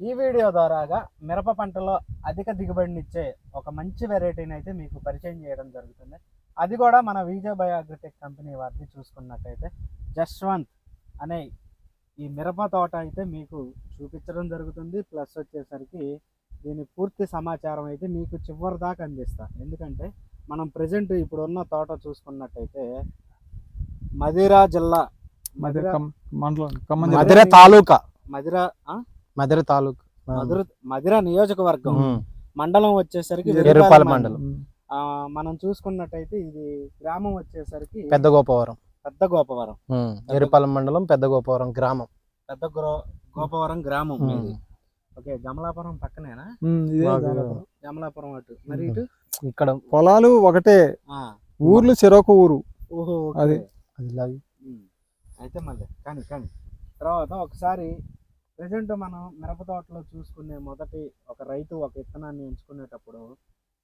ఈ వీడియో ద్వారాగా మిరప పంటలో అధిక దిగుబడినిచ్చే ఒక మంచి వెరైటీని అయితే మీకు పరిచయం చేయడం జరుగుతుంది. అది కూడా మన విజయ్ బయో అగ్రిటెక్ కంపెనీ వారిని చూసుకున్నట్టయితే జశ్వంత్ అనే ఈ మిరప తోట అయితే మీకు చూపించడం జరుగుతుంది. ప్లస్ వచ్చేసరికి దీని పూర్తి సమాచారం అయితే మీకు చివరి దాకా అందిస్తా. ఎందుకంటే మనం ప్రజెంట్ ఇప్పుడు ఉన్న తోట చూసుకున్నట్టయితే మదిరా జిల్లా మదిర తాలూకా మదిర నియోజకవర్గం మండలం వచ్చేసరికి మండలం. మనం చూసుకున్నట్టయితే ఇది గ్రామం వచ్చేసరికి పెద్ద గోపవరం ఎరుపాలెం మండలం పెద్ద గోపవరం గ్రామం. గోపవరం గ్రామం. ఓకే, జమలాపురం పక్కనేనా? జమలాపురం అటు మరి ఇటు ఇక్కడ పొలాలు ఒకటే, ఊర్లు చెరొక ఊరు. ఓహో, అది అయితే మళ్ళీ కానీ తర్వాత ఒకసారి ప్రజెంట్ మనం మిరప తోటలో చూసుకునే మొదటి ఒక రైతు ఒక విత్తనాన్ని ఎంచుకునేటప్పుడు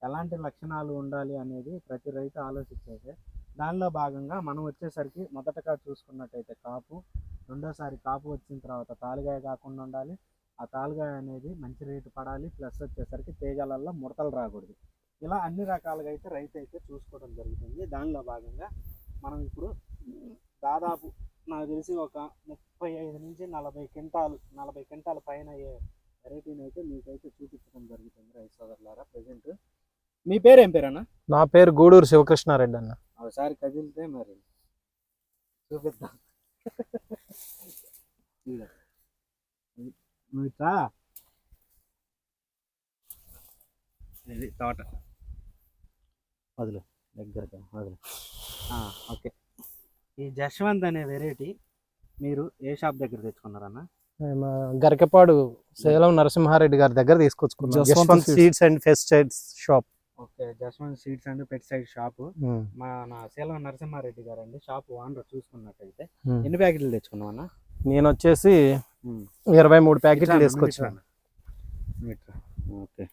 ఎలాంటి లక్షణాలు ఉండాలి అనేది ప్రతి రైతు ఆలోచించేది. దానిలో భాగంగా మనం వచ్చేసరికి మొదటగా చూసుకున్నట్టయితే కాపు, రెండోసారి కాపు వచ్చిన తర్వాత తాలుగాయ కాకుండా ఉండాలి. ఆ తాలుగాయ అనేది మంచి రేటు పడాలి. ప్లస్ వచ్చేసరికి తేజాలల్లో ముడతలు రాకూడదు. ఇలా అన్ని రకాలుగా అయితే రైతు అయితే చూసుకోవడం జరుగుతుంది. దానిలో భాగంగా మనం ఇప్పుడు దాదాపు నాకు తెలిసి ఒక 35 నుంచి 40 క్వింటాలు పైన అయ్యే వెరైటీని అయితే మీకైతే చూపించడం జరుగుతుంది రైతు సోదరులారా. ప్రజెంట్ మీ పేరు ఏం పేరన్నా? నా పేరు గూడూరు శివకృష్ణారెడ్డి అన్న. ఒకసారి కదిలితే మరి చూపిద్దాం. ఇది తోట వదులు దగ్గరగా వదులు. ఓకే, ఈ జశ్వంత్ అనే వెరైటీ మీరు ఏ షాప్ దగ్గర తెచ్చుకున్నారన్న? గరికపాడు సేలం నరసింహారెడ్డి గారి దగ్గర తీసుకొచ్చుకున్నాం. Jashwanth seeds and pesticides shop. Okay, Jashwanth seeds and pesticide shop. మన సేలం నరసింహారెడ్డి గారు అండి షాప్ ఓనర్. చూసుకున్నట్టయితే ఎన్ని ప్యాకెట్లు తెచ్చుకున్నావు అన్న? నేను వచ్చేసి 23 ప్యాకెట్లు తీసుకొచ్చాను. ఓకే,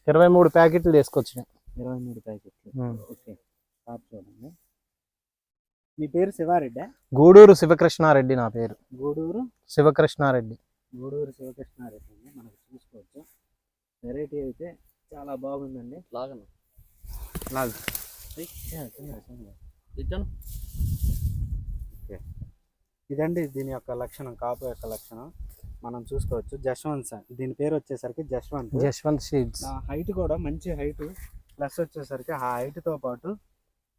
23 ప్యాకెట్లు తీసుకొచ్చాను. 23 ప్యాకెట్లు. ఓకే, షాప్ చూడండి. మీ పేరు శివారెడ్డి? గూడూరు శివకృష్ణారెడ్డి నా పేరు. గూడూరు శివకృష్ణారెడ్డి అండి. మనకు చూసుకోవచ్చు. వెరైటీ అయితే చాలా బాగుందండి. ఇదండి దీని యొక్క లక్షణం, కాపు యొక్క లక్షణం మనం చూసుకోవచ్చు. జశ్వంత్ దీని పేరు వచ్చేసరికి జశ్వంత్ సీడ్స్. హైట్ కూడా మంచి హైట్. ప్లస్ వచ్చేసరికి ఆ హైట్తో పాటు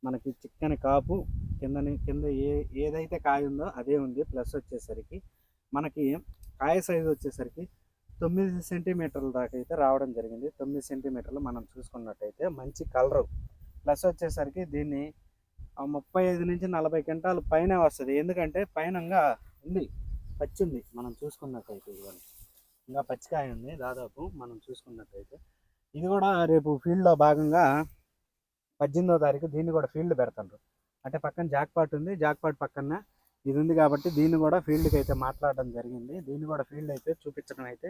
మనకి చిక్కని కాపు కింద ఏదైతే కాయ ఉందో అదే ఉంది. ప్లస్ వచ్చేసరికి మనకి కాయ సైజు వచ్చేసరికి 9 సెంటీమీటర్ల దాకా అయితే రావడం జరిగింది. 9 సెంటీమీటర్లు మనం చూసుకున్నట్టయితే మంచి కలరు. ప్లస్ వచ్చేసరికి దీన్ని 35 నుంచి 40 క్వింటాలు పైన వస్తుంది. ఎందుకంటే పైనంగా ఉంది, పచ్చి ఉంది. మనం చూసుకున్నట్టయితే ఇవన్నీ ఇంకా పచ్చికాయ ఉంది దాదాపు. మనం చూసుకున్నట్టయితే ఇది కూడా రేపు ఫీల్డ్లో భాగంగా 18వ తారీఖు దీన్ని కూడా ఫీల్డ్ పెడతారు. అంటే పక్కన జాక్పాట్ ఉంది, జాక్పాట్ పక్కన ఇది ఉంది కాబట్టి దీన్ని కూడా ఫీల్డ్కి అయితే మాట్లాడడం జరిగింది. దీన్ని కూడా ఫీల్డ్ అయితే చూపించడం అయితే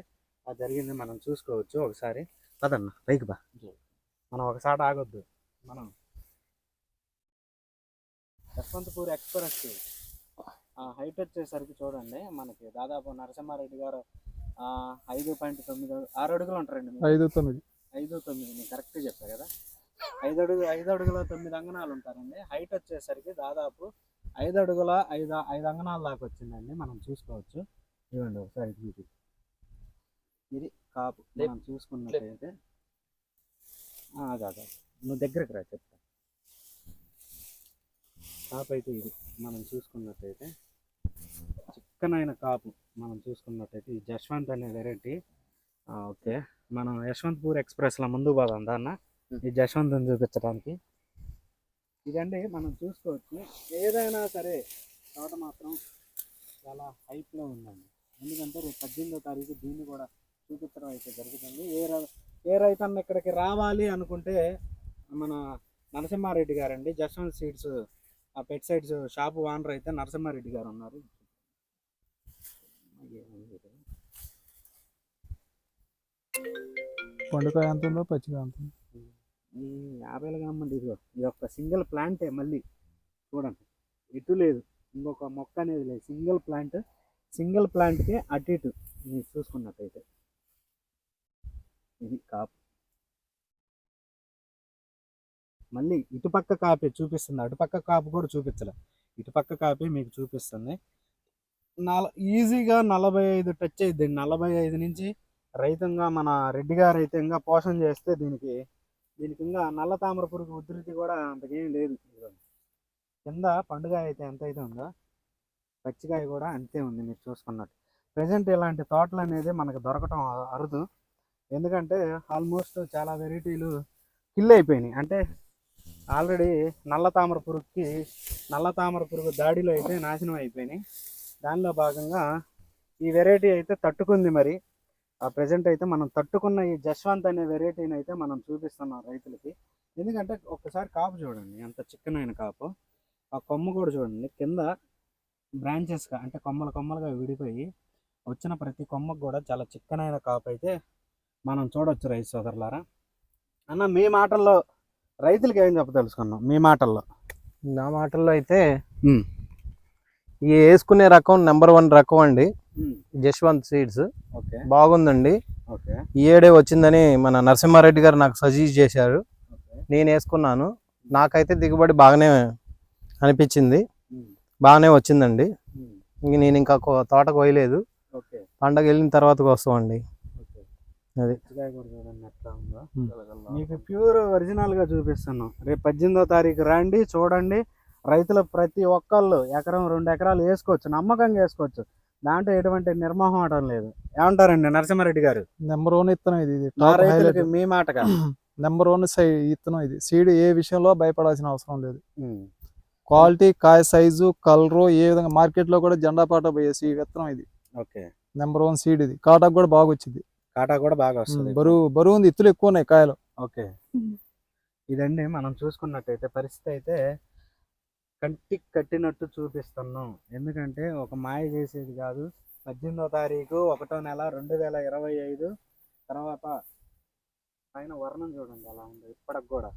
జరిగింది. మనం చూసుకోవచ్చు. ఒకసారి పదన్న పైకి బా, మనం ఒకసారి ఆగొద్దు. మనం యశ్వంతపూర్ ఎక్స్ప్రెస్ హైట్ వచ్చేసరికి చూడండి మనకి దాదాపు నరసింహారెడ్డి గారు 5.9 6 అడుగులు ఉంటారండి. 5.9 నేను కరెక్ట్గా చెప్పాను కదా. 5 అడుగుల 9 అంగనాలు ఉంటారండి. హైట్ వచ్చేసరికి దాదాపు 5 అడుగుల 5 అంగనాల దాకా వచ్చిందండి. మనం చూసుకోవచ్చు. ఇవ్వండి ఒకసారి ఇది కాపు. మనం చూసుకున్నట్టయితే కాదు నువ్వు దగ్గరికి రా చెప్తా. కాపు అయితే ఇది మనం చూసుకున్నట్టయితే చిక్కనైన కాపు. మనం చూసుకున్నట్టయితే ఈ జశ్వంత్ అనే వెరైటీ. ఓకే, మనం యశ్వంతపూర్ ఎక్స్ప్రెస్లో ముందు పోదాం దాన్న ఈ జశ్వంత్ని చూపించడానికి. ఇదండి మనం చూసుకోవచ్చు. ఏదైనా సరే తోట మాత్రం చాలా హైప్లో ఉందండి. ఎందుకంటే రేపు 18వ తారీఖు దీన్ని కూడా చూపించడం అయితే జరుగుతుంది. ఏ రైతన్న ఇక్కడికి రావాలి అనుకుంటే మన నరసింహారెడ్డి గారండి Jashwanth seeds pesticides shop owner అయితే నరసింహారెడ్డి గారు ఉన్నారు. పండుకాయ ఎంత ఉందో పచ్చిగా ఎంత 50 గ్రాములు. ఇదిగో ఈ యొక్క సింగిల్ ప్లాంటే మళ్ళీ చూడండి, ఇటు లేదు ఇంకొక మొక్క అనేది లేదు. సింగిల్ ప్లాంట్కి అటు ఇటు మీరు చూసుకున్నట్టయితే ఇది కాపు. మళ్ళీ ఇటుపక్క కాపీ చూపిస్తుంది, అటుపక్క కాపు కూడా చూపించలే, ఇటుపక్క కాపీ మీకు చూపిస్తుంది. ఈజీగా 45 టచ్ అయ్యింది. 45 నుంచి రైతంగా మన రెడ్డి గారు అయితే ఇంకా పోషణ చేస్తే దీనికి ఇంకా నల్ల తామర పురుగు ఉధృతి కూడా అంతకేం లేదు. కింద పండుగ అయితే ఎంత అయితే ఉందో పచ్చికాయ కూడా అంతే ఉంది మీరు చూసుకున్నట్టు. ప్రజెంట్ ఇలాంటి తోటలు అనేది మనకు దొరకటం అరుదు, ఎందుకంటే ఆల్మోస్ట్ చాలా వెరైటీలు కిల్ అయిపోయినాయి. అంటే ఆల్రెడీ నల్ల తామర పురుగు దాడిలో అయితే నాశనం అయిపోయినాయి. దానిలో భాగంగా ఈ వెరైటీ అయితే తట్టుకుంది. మరి ఆ ప్రజెంట్ అయితే మనం తట్టుకున్న ఈ జశ్వంత్ అనే వెరైటీని అయితే మనం చూపిస్తున్నాం రైతులకి. ఎందుకంటే ఒక్కసారి కాపు చూడండి, ఎంత చిక్కనైన కాపు. ఆ కొమ్మ కూడా చూడండి, కింద బ్రాంచెస్గా అంటే కొమ్మలుగా విడిపోయి వచ్చిన ప్రతి కొమ్మకు కూడా చాలా చిక్కనైన కాపు అయితే మనం చూడొచ్చు రైతు సోదరులారా. అన్న, మీ మాటల్లో రైతులకి ఏం చెప్పదలుచుకున్నాం? మీ మాటల్లో. నా మాటల్లో అయితే ఈ వేసుకునే రకం నెంబర్ 1 రకం అండి, జశ్వంత్ సీడ్స్. ఓకే, బాగుందండి. ఓకే, ఈ ఏడే వచ్చిందని మన నరసింహారెడ్డి గారు నాకు సజెస్ట్ చేశారు. నేను వేసుకున్నాను, నాకైతే దిగుబడి బాగానే అనిపించింది, బాగానే వచ్చిందండి. నేను ఇంకా తోట కోయలేదు, పండగ వెళ్ళిన తర్వాత వస్తామండి. అది మీకు ప్యూర్ ఒరిజినల్ గా చూపిస్తున్నాం. రేపు 18వ తారీఖు రండి, చూడండి. రైతులు ప్రతి ఒక్కళ్ళు ఎకరం 2 ఎకరాలు వేసుకోవచ్చు, నమ్మకంగా వేసుకోవచ్చు. దాంట్లో ఎటువంటి నిర్మోహమాటం లేదు. ఏమంటారండి నరసింహారెడ్డి గారు? నెంబర్ 1 ఇత్తనం ఇది. రైతులకి మీ మాటగా నెంబర్ 1 ఇత్తనం ఇది. సీడ్ ఏ విషయంలో భయపడాల్సిన అవసరం లేదు. క్వాలిటీ, కాయ సైజు, కలరు, ఏ విధంగా మార్కెట్ లో కూడా జెండా పాట పోయే విత్తనం ఇది. ఓకే, నెంబర్ 1 సీడ్ ఇది. కాటా కూడా బాగా వచ్చింది, కాటా కూడా బాగా వస్తుంది, బరువు ఉంది, ఇత్తులు ఎక్కువ ఉన్నాయి కాయలు. ఓకే, ఇదండి మనం చూసుకున్నట్టయితే పరిస్థితి అయితే కంటికి కట్టినట్టు చూపిస్తున్నాం. ఎందుకంటే ఒక మాయ చేసేది కాదు. 18వ తారీఖు 1వ నెల 2025 తర్వాత పైన వర్ణం చూడండి ఎలా ఉందో. ఇప్పటికి కూడా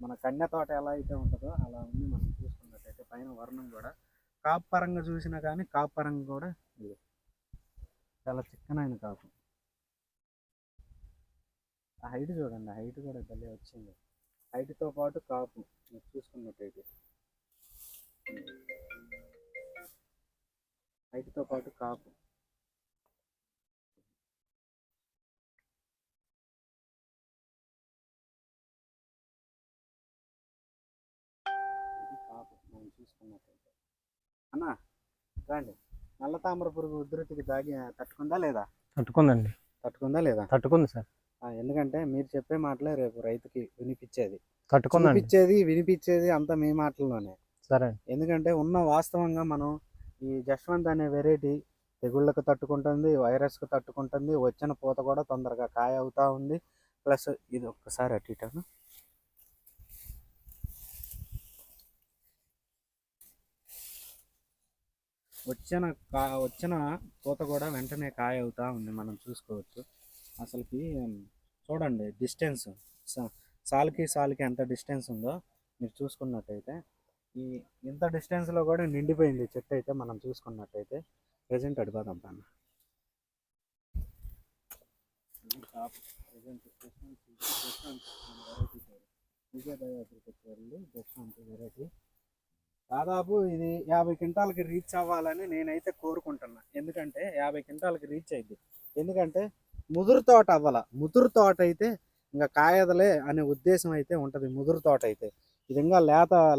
మన కన్య తోట ఎలా అయితే ఉంటుందో అలా ఉంది. మనం చూసుకున్నట్టయితే పైన వర్ణం కూడా కాపు పరంగా చూసినా కానీ కాపు పరంగా కూడా ఇది చాలా చిక్కనైన కాపు. ఆ హైట్ చూడండి, ఆ హైట్ కూడా భలే వచ్చింది. హైట్తో పాటు కాపు మీరు చూసుకున్నట్టయితే హైట్తో పాటు కాపు. ఇది కాపు మనం చూసుకున్నట్టయితే. అన్నా రండి, నల్ల తామర పురుగు ఉధృతికి తట్టుకుందా లేదా? తట్టుకుందండి. తట్టుకుందా లేదా? తట్టుకుంది సార్. ఎందుకంటే మీరు చెప్పే మాటలే రేపు రైతుకి వినిపించేది, వినిపించేది అంతా మీ మాటల్లోనే. సరే, ఎందుకంటే ఉన్న వాస్తవంగా మనం ఈ జశ్వంత్ అనే వెరైటీ తెగుళ్ళకు తట్టుకుంటుంది, వైరస్కు తట్టుకుంటుంది, వచ్చిన పూత కూడా తొందరగా కాయ అవుతా ఉంది. ప్లస్ ఇది ఒక్కసారి అటు ఇటాను వచ్చిన పూత కూడా వెంటనే కాయ అవుతా ఉంది. మనం చూసుకోవచ్చు. అసలుకి చూడండి డిస్టెన్స్, సాలుకి ఎంత డిస్టెన్స్ ఉందో మీరు చూసుకున్నట్టయితే. ఇంత డిస్టెన్స్లో కూడా నిండిపోయింది చెట్టు అయితే మనం చూసుకున్నట్టయితే. ప్రజెంట్ అడిపోదాం పైన వెరైటీ దాదాపు ఇది 50 క్వింటాలకి రీచ్ అవ్వాలని నేనైతే కోరుకుంటున్నా. ఎందుకంటే 50 క్వింటాలకి రీచ్ అయింది. ఎందుకంటే ముదురు తోట అవ్వాల. ముదురు తోట అయితే ఇంకా కాయదలే అనే ఉద్దేశం అయితే ఉంటుంది. ముదురు తోట అయితే ఇది ఇంకా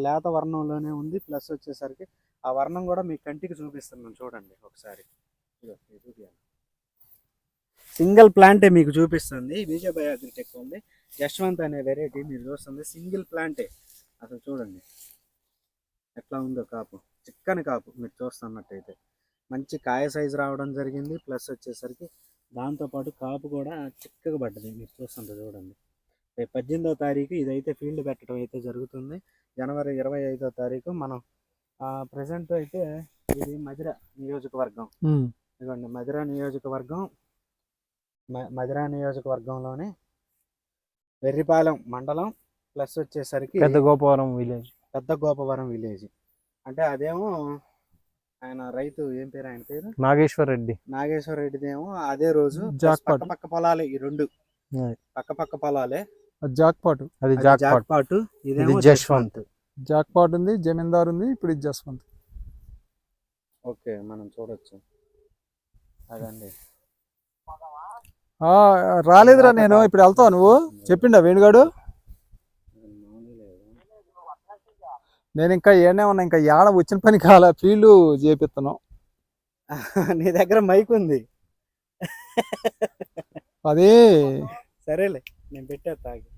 లేత వర్ణంలోనే ఉంది. ప్లస్ వచ్చేసరికి ఆ వర్ణం కూడా మీ కంటికి చూపిస్తున్నాను చూడండి ఒకసారి. సింగిల్ ప్లాంటే మీకు చూపిస్తుంది. విజయ్ అగ్రిటెక్ ఉంది జశ్వంత్ అనే వెరైటీ మీరు చూస్తుంది. సింగిల్ ప్లాంటే. అసలు చూడండి ఎట్లా ఉందో కాపు, చిక్కని కాపు మీరు చూస్తున్నట్టయితే. మంచి కాయ సైజు రావడం జరిగింది. ప్లస్ వచ్చేసరికి దాంతోపాటు కాపు కూడా చిక్కగా పడ్డది మీరు చూస్తుంటే చూడండి. రేపు 18వ తారీఖు ఇదైతే ఫీల్డ్ పెట్టడం అయితే జరుగుతుంది. జనవరి 25వ తారీఖు మనం ప్రజెంట్ అయితే ఇది మధిర నియోజకవర్గం. ఇదిగోండి మధిర నియోజకవర్గంలోనే వెర్రిపాలెం మండలం. ప్లస్ వచ్చేసరికి పెద్ద గోపవరం విలేజ్. అంటే అదేమో ఆయన రైతు ఏం పేరు, ఆయన పేరు నాగేశ్వర్ రెడ్డిదేమో అదే రోజు పక్క పొలాలు ఈ రెండు పక్క పక్క పొలాలే. జాక్ పాట్ అది అది జాక్ పాట్, జాక్పాట్, ఇదేమో ఇది జశ్వంత్. జాక్ పాట్ ఉంది, జమీందార్ ఉంది, ఇప్పుడు ఇది జస్వంత్. ఓకే, మనం చూడొచ్చు అదండి. రాలేదురా, నేను ఇప్పుడు వెళ్తావు, నువ్వు చెప్పిండా వేణుగాడు? నేను ఇంకా ఏనే ఉన్నా, ఇంకా ఏడ వచ్చిన పని కాల, ఫీల్డ్ చేపిస్తున్నాం. నీ దగ్గర మైక్ ఉంది. అదే సరేలే, నేను పెట్టేస్తా ఆగు.